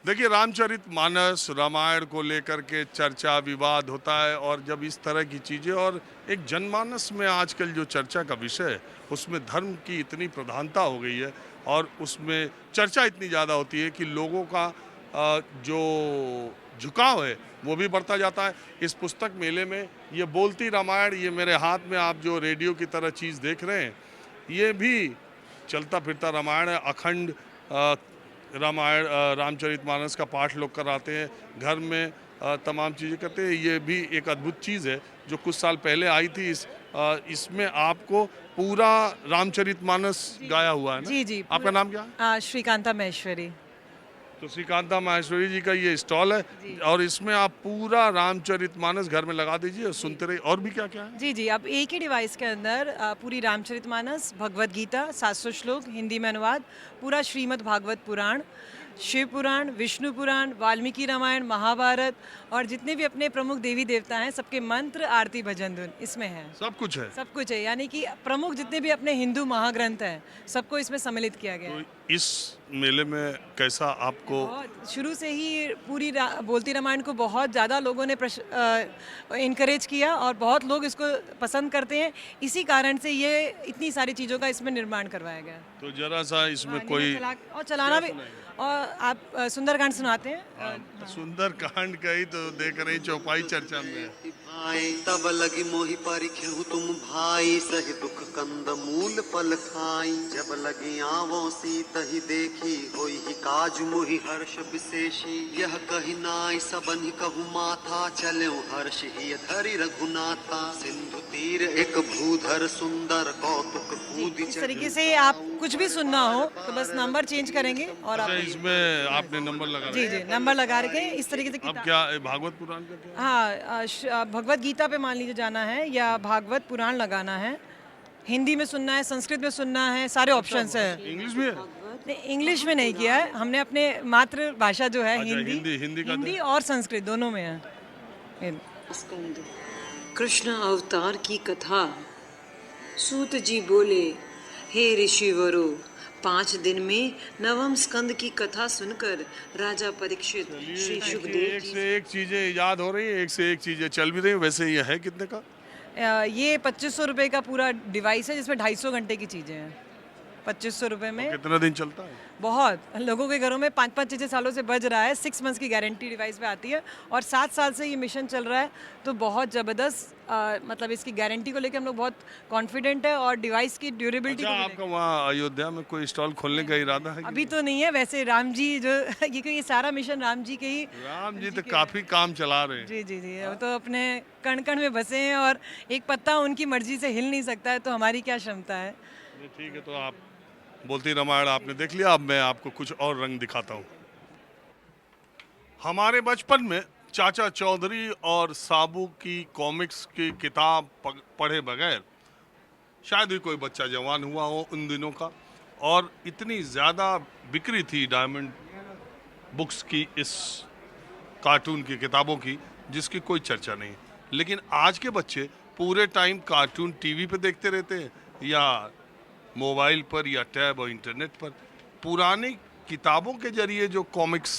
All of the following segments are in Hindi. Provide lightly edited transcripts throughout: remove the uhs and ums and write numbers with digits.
देखिए, रामचरितमानस रामायण को लेकर के चर्चा विवाद होता है, और जब इस तरह की चीज़ें और एक जनमानस में आजकल जो चर्चा का विषय है उसमें धर्म की इतनी प्रधानता हो गई है, और उसमें चर्चा इतनी ज़्यादा होती है कि लोगों का जो झुकाव है वो भी बढ़ता जाता है। इस पुस्तक मेले में ये बोलती रामायण, ये मेरे हाथ में आप जो रेडियो की तरह चीज़ देख रहे हैं, ये भी चलता फिरता रामायण है। अखंड रामायण रामचरितमानस का पाठ लोग कराते हैं घर में, तमाम चीज़ें करते हैं। ये भी एक अद्भुत चीज़ है जो कुछ साल पहले आई थी। इसमें आपको पूरा रामचरितमानस गाया हुआ है ना? जी, जी, आपका नाम क्या है? श्रीकांता महेश्वरी। तो श्रीकांता माहेश्वरी जी का ये स्टॉल है, जी। और इसमें आप पूरा रामचरितमानस घर में लगा दीजिए और सुनते रहिए। और भी क्या क्या है? जी, जी, अब एक ही डिवाइस के अंदर पूरी रामचरितमानस, भगवद गीता, 700 श्लोक, हिंदी में अनुवाद, पूरा श्रीमद् भागवत पुराण, शिव पुराण, विष्णु पुराण, वाल्मीकि रामायण, महाभारत और जितने भी अपने प्रमुख देवी देवता हैं, सबके मंत्र, आरती, भजन धुन इसमें है। सब कुछ है। सब कुछ है, यानी कि प्रमुख जितने भी अपने हिंदू महाग्रंथ हैं, सबको इसमें सम्मिलित किया गया है। तो इस मेले में कैसा आपको? बहुत शुरू से ही पूरी बोलती रामायण को बहुत ज़्यादा लोगों ने इनकरेज किया और बहुत लोग इसको पसंद करते हैं। इसी कारण से ये इतनी सारी चीज़ों का इसमें निर्माण करवाया गया। तो जरा सा इसमें हाँ, कोई और चलाना भी। सुनाएंगे? और आप सुंदरकांड सुनाते हैं? हाँ, सुंदर कांड कही तो देख रही चौपाई चर्चा में है। भाई तब लगी मोहि परिखेहु तुम भाई सहि दुख कंद मूल फल खाई जब लगी आवो सी तहि देखी होई ही काज मोहि हर्ष विशेषी यह कही नाई सबनि कहु माथा चले हर्ष ही धरि रघुनाथा सिंधु तीर एक भूधर सुंदर कौतुक कूदी इस तरीके से आप कुछ भी सुनना हो तो बस नंबर चेंज करेंगे और आप अच्छा, इसमें आपने नंबर लगा जी, जी, नंबर लगा के इस तरीके से अब क्या भागवत पुराण का क्या? हाँ, भगवत गीता पे मान लीजिए जाना है या भागवत पुराण लगाना है, हिंदी में सुनना है, संस्कृत में सुनना है, सारे ऑप्शंस है। इंग्लिश में है? नहीं, इंग्लिश में नहीं किया है हमने, अपने मातृभाषा जो है अच्छा, हिंदी का हिंदी और संस्कृत दोनों में है। स्कंद कृष्ण अवतार की कथा। सूत जी बोले, हे ऋषिवरो, 5 दिन में नवम स्कंद की कथा सुनकर राजा परीक्षित श्री सुखदेव एक जी से एक चीजें याद हो रही है, एक से एक चीजें चल भी रही है। वैसे ये है कितने का? ये 2500 रुपये का पूरा डिवाइस है जिसमें 250 घंटे की चीज़ें हैं। 2500 रुपये में कितना दिन चलता है? बहुत लोगों के घरों में 5-5 6-6 सालों से बज रहा है। 6 मंथ्स की गारंटी डिवाइस पे आती है और 7 साल से ये मिशन चल रहा है, तो बहुत ज़बरदस्त मतलब इसकी गारंटी को लेकर हम लोग बहुत कॉन्फिडेंट है और डिवाइस की ड्यूरेबिलिटी अच्छा, आपका वहाँ अयोध्या में कोई स्टॉल खोलने का इरादा है कि अभी तो नहीं है। वैसे राम जी जो ये सारा मिशन राम जी के ही। राम जी तो काफी काम चला रहे हैं। जी, जी, जी, वो तो अपने कण कण में बसे हैं और एक पत्ता उनकी मर्जी से हिल नहीं सकता है, तो हमारी क्या क्षमता है। ठीक है, तो आप बोलती रामायण आपने देख लिया, अब मैं आपको कुछ और रंग दिखाता हूँ। हमारे बचपन में चाचा चौधरी और साबू की कॉमिक्स की किताब पढ़े बगैर शायद ही कोई बच्चा जवान हुआ हो उन दिनों का, और इतनी ज़्यादा बिक्री थी डायमंड बुक्स की, इस कार्टून की किताबों की, जिसकी कोई चर्चा नहीं। लेकिन आज के बच्चे पूरे टाइम कार्टून टीवी पे देखते रहते हैं या मोबाइल पर या टैब और इंटरनेट पर। पुरानी किताबों के जरिए जो कॉमिक्स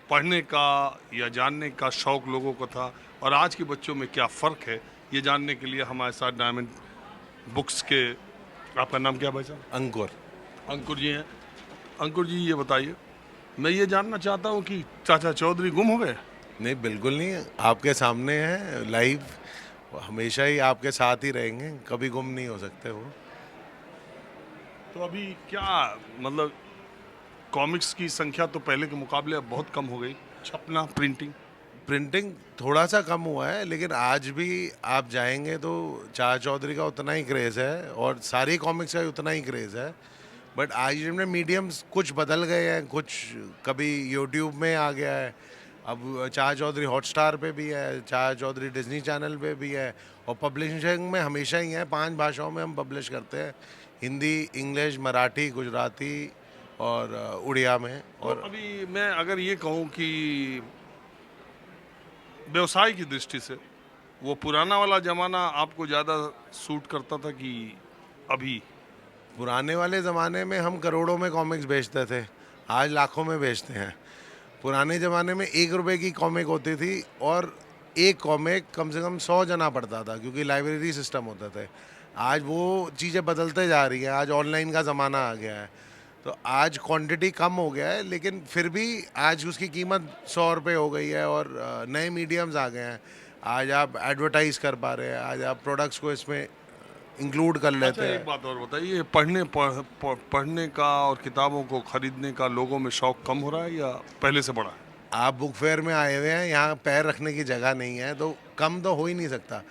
पढ़ने का या जानने का शौक लोगों को था, और आज के बच्चों में क्या फ़र्क है, ये जानने के लिए हमारे साथ डायमंड बुक्स के, आपका नाम क्या भाई साहब? अंकुर। अंकुर जी हैं। अंकुर जी, ये बताइए, मैं ये जानना चाहता हूँ कि चाचा चौधरी गुम हो गए? नहीं, बिल्कुल नहीं, आपके सामने है लाइव, हमेशा ही आपके साथ ही रहेंगे, कभी गुम नहीं हो सकते वो। तो अभी क्या मतलब, कॉमिक्स की संख्या तो पहले के मुकाबले अब बहुत कम हो गई, छपना, प्रिंटिंग थोड़ा सा कम हुआ है, लेकिन आज भी आप जाएंगे तो चाचा चौधरी का उतना ही क्रेज़ है और सारी कॉमिक्स का उतना ही क्रेज़ है। बट आज में मीडियम्स कुछ बदल गए हैं, कुछ कभी यूट्यूब में आ गया है, अब चाचा चौधरी हॉटस्टार पे भी है, चाचा चौधरी डिज्नी चैनल पे भी है, और पब्लिशिंग में हमेशा ही है। 5 भाषाओं में हम पब्लिश करते हैं, हिंदी, इंग्लिश, मराठी, गुजराती और उड़िया में। और अभी मैं अगर ये कहूँ कि व्यवसाय की दृष्टि से वो पुराना वाला ज़माना आपको ज़्यादा सूट करता था कि अभी? पुराने वाले ज़माने में हम करोड़ों में कॉमिक्स बेचते थे, आज लाखों में बेचते हैं। पुराने ज़माने में 1 रुपए की कॉमिक होती थी और एक कॉमिक कम से कम 100 जना पढ़ता था, क्योंकि लाइब्रेरी सिस्टम होता था। आज वो चीज़ें बदलते जा रही हैं, आज ऑनलाइन का ज़माना आ गया है, तो आज क्वांटिटी कम हो गया है, लेकिन फिर भी आज उसकी कीमत 100 रुपये हो गई है। और नए मीडियम्स आ गए हैं, आज आप एडवर्टाइज कर पा रहे हैं, आज आप प्रोडक्ट्स को इसमें इंक्लूड कर लेते अच्छा, हैं। एक बात और बताइए, पढ़ने का और किताबों को खरीदने का लोगों में शौक कम हो रहा है या पहले से बढ़ा है? आप बुक फेयर में आए हुए हैं, यहाँ पैर रखने की जगह नहीं है, तो कम तो हो ही नहीं सकता।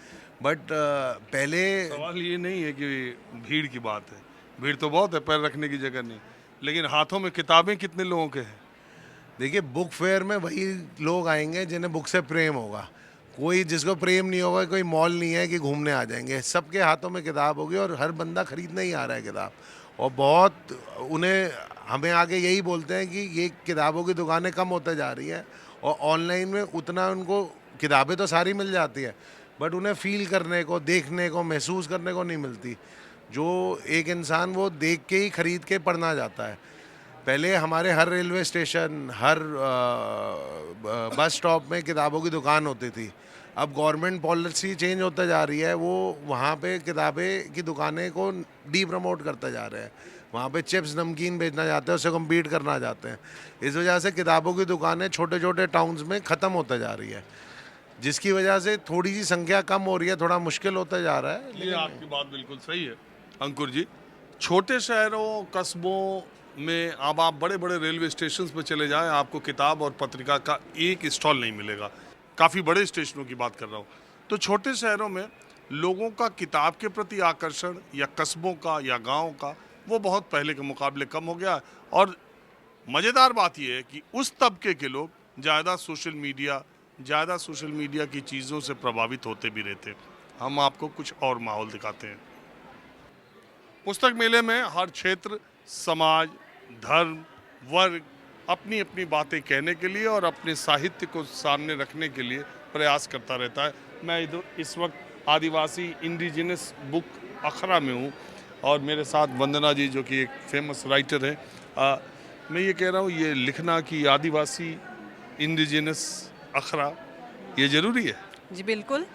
बट पहले सवाल ये नहीं है कि भीड़ की बात है, भीड़ तो बहुत है, पैर रखने की जगह नहीं, लेकिन हाथों में किताबें कितने लोगों के हैं? देखिए, बुक फेयर में वही लोग आएंगे जिन्हें बुक से प्रेम होगा। कोई जिसको प्रेम नहीं होगा, कोई मॉल नहीं है कि घूमने आ जाएंगे। सबके हाथों में किताब होगी और हर बंदा खरीदने ही आ रहा है किताब। और बहुत उन्हें हमें आगे यही बोलते हैं कि ये किताबों की दुकानें कम होते जा रही हैं और ऑनलाइन में उतना उनको किताबें तो सारी मिल जाती है, बट उन्हें फील करने को, देखने को, महसूस करने को नहीं मिलती, जो एक इंसान वो देख के ही खरीद के पढ़ना चाहता है। पहले हमारे हर रेलवे स्टेशन, हर बस स्टॉप में किताबों की दुकान होती थी। अब गवर्नमेंट पॉलिसी चेंज होता जा रही है, वो वहाँ पे किताबें की दुकानें को डी प्रमोट करते जा रहे हैं। वहाँ पे चिप्स नमकीन बेचना चाहते हैं, उससे कम्पीट करना चाहते हैं। इस वजह से किताबों की दुकानें छोटे छोटे टाउन्स में ख़त्म होता जा रही है, जिसकी वजह से थोड़ी सी संख्या कम हो रही है, थोड़ा मुश्किल होता जा रहा है। ये आपकी बात बिल्कुल सही है अंकुर जी। छोटे शहरों, कस्बों में अब आप बड़े बड़े रेलवे स्टेशन पे चले जाएं, आपको किताब और पत्रिका का एक स्टॉल नहीं मिलेगा। काफ़ी बड़े स्टेशनों की बात कर रहा हूँ। तो छोटे शहरों में लोगों का किताब के प्रति आकर्षण, या कस्बों का या गाँव का, वो बहुत पहले के मुकाबले कम हो गया। और मज़ेदार बात यह है कि उस तबके के लोग ज़्यादा सोशल मीडिया की चीज़ों से प्रभावित होते भी रहते। हम आपको कुछ और माहौल दिखाते हैं। पुस्तक मेले में हर क्षेत्र, समाज, धर्म, वर्ग अपनी अपनी बातें कहने के लिए और अपने साहित्य को सामने रखने के लिए प्रयास करता रहता है। मैं इस वक्त आदिवासी इंडिजिनस बुक अखरा में हूँ और मेरे साथ वंदना जी, जो कि एक फेमस राइटर है। मैं ये कह रहा हूँ, ये लिखना कि आदिवासी इंडिजिनस अखरा ये ज़रूरी है? जी बिल्कुल,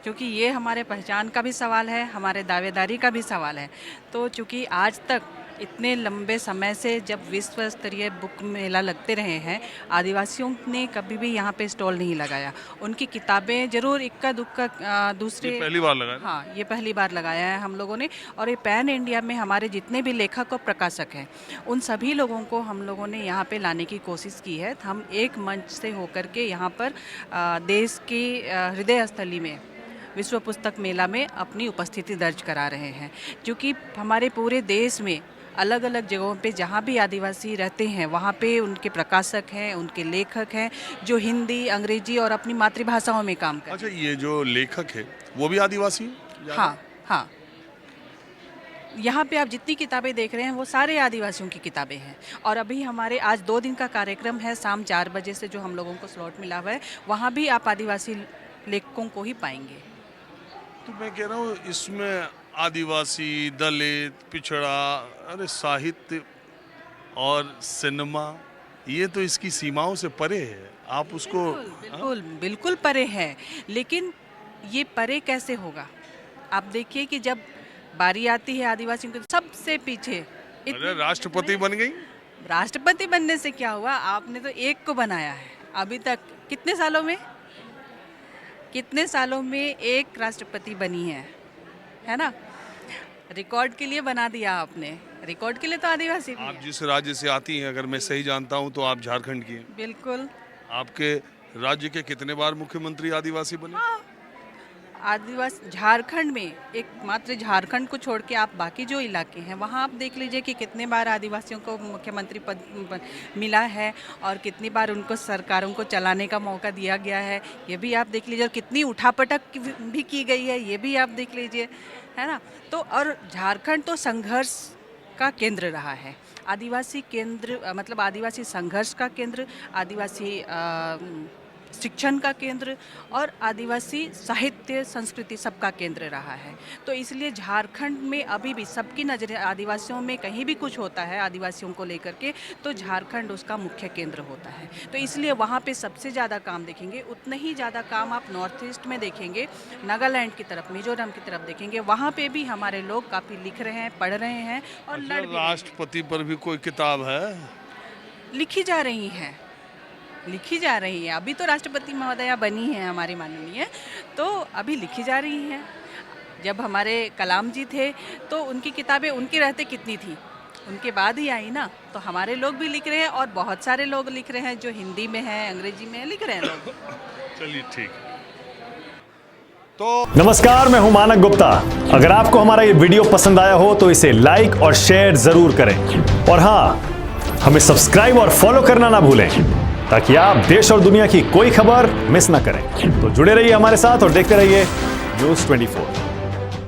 क्योंकि ये हमारे पहचान का भी सवाल है, हमारे दावेदारी का भी सवाल है। तो चूँकि आज तक इतने लंबे समय से जब विश्व स्तरीय बुक मेला लगते रहे हैं, आदिवासियों ने कभी भी यहाँ पे स्टॉल नहीं लगाया। उनकी किताबें ज़रूर इक्का दुक्का दूसरे, ये पहली बार लगाया? हाँ, ये पहली बार लगाया है हम लोगों ने। और ये पैन इंडिया में हमारे जितने भी लेखक और प्रकाशक हैं, उन सभी लोगों को हम लोगों ने यहाँ पे लाने की कोशिश की है। हम एक मंच से होकर के यहाँ पर देश की हृदय स्थली में विश्व पुस्तक मेला में अपनी उपस्थिति दर्ज करा रहे हैं, क्योंकि हमारे पूरे देश में अलग अलग जगहों पे जहाँ भी आदिवासी रहते हैं, वहाँ पे उनके प्रकाशक हैं, उनके लेखक हैं, जो हिंदी, अंग्रेजी और अपनी मातृभाषाओं में काम करते हैं। अच्छा, ये जो लेखक है वो भी आदिवासी है? हाँ हाँ, यहाँ पे आप जितनी किताबें देख रहे हैं वो सारे आदिवासियों की किताबें हैं। और अभी हमारे आज 2 दिन का कार्यक्रम है, शाम 4 बजे से जो हम लोगों को स्लॉट मिला हुआ है, वहाँ भी आप आदिवासी लेखकों को ही पाएंगे। तो मैं कह रहा हूँ, इसमें आदिवासी, दलित, पिछड़ा, अरे साहित्य और सिनेमा, ये तो इसकी सीमाओं से परे है। आप उसको बिल्कुल बिल्कुल परे है, लेकिन ये परे कैसे होगा? आप देखिए कि जब बारी आती है आदिवासियों के, सबसे पीछे अरे राष्ट्रपति बन गई। राष्ट्रपति बनने से क्या हुआ? आपने तो एक को बनाया है। अभी तक कितने सालों में एक राष्ट्रपति बनी है ना? रिकॉर्ड के लिए बना दिया आपने, रिकॉर्ड के लिए तो आदिवासी भी आप है। जिस राज्य से आती हैं, अगर मैं सही जानता हूं तो आप झारखंड की हैं। बिल्कुल। आपके राज्य के कितने बार मुख्यमंत्री आदिवासी बने? हाँ, आदिवासी झारखंड में, एक मात्र झारखंड को छोड़ के आप बाकी जो इलाके हैं वहाँ आप देख लीजिए कि कितने बार आदिवासियों को मुख्यमंत्री पद मिला है और कितनी बार उनको सरकारों को चलाने का मौका दिया गया है, ये भी आप देख लीजिए। और कितनी उठापटक भी की गई है, ये भी आप देख लीजिए, है ना? तो और झारखंड तो संघर्ष का केंद्र रहा है, आदिवासी केंद्र, मतलब आदिवासी संघर्ष का केंद्र, आदिवासी शिक्षण का केंद्र और आदिवासी साहित्य संस्कृति सबका केंद्र रहा है। तो इसलिए झारखंड में अभी भी सबकी नज़र आदिवासियों में कहीं भी कुछ होता है आदिवासियों को लेकर के, तो झारखंड उसका मुख्य केंद्र होता है। तो इसलिए वहाँ पे सबसे ज़्यादा काम देखेंगे। उतना ही ज़्यादा काम आप नॉर्थ ईस्ट में देखेंगे, नागालैंड की तरफ, मिजोरम की तरफ देखेंगे, वहाँ पे भी हमारे लोग काफ़ी लिख रहे हैं, पढ़ रहे हैं और लड़ भी रहे हैं। राष्ट्रपति पर भी कोई किताब है? लिखी जा रही हैं, लिखी जा रही है। अभी तो राष्ट्रपति महोदया बनी है हमारी माननीय, तो अभी लिखी जा रही हैं। जब हमारे कलाम जी थे तो उनकी किताबें उनके रहते कितनी थी, उनके बाद ही आई ना। तो हमारे लोग भी लिख रहे हैं और बहुत सारे लोग लिख रहे हैं जो हिंदी में है, अंग्रेजी में है, लिख रहे हैं लोग। चलिए ठीक। नमस्कार, मैं हूं मानक गुप्ता। अगर आपको हमारा ये वीडियो पसंद आया हो तो इसे लाइक और शेयर जरूर करें, और हाँ, हमें सब्सक्राइब और फॉलो करना ना भूलें ताकि आप देश और दुनिया की कोई खबर मिस ना करें। तो जुड़े रहिए हमारे साथ और देखते रहिए News 24।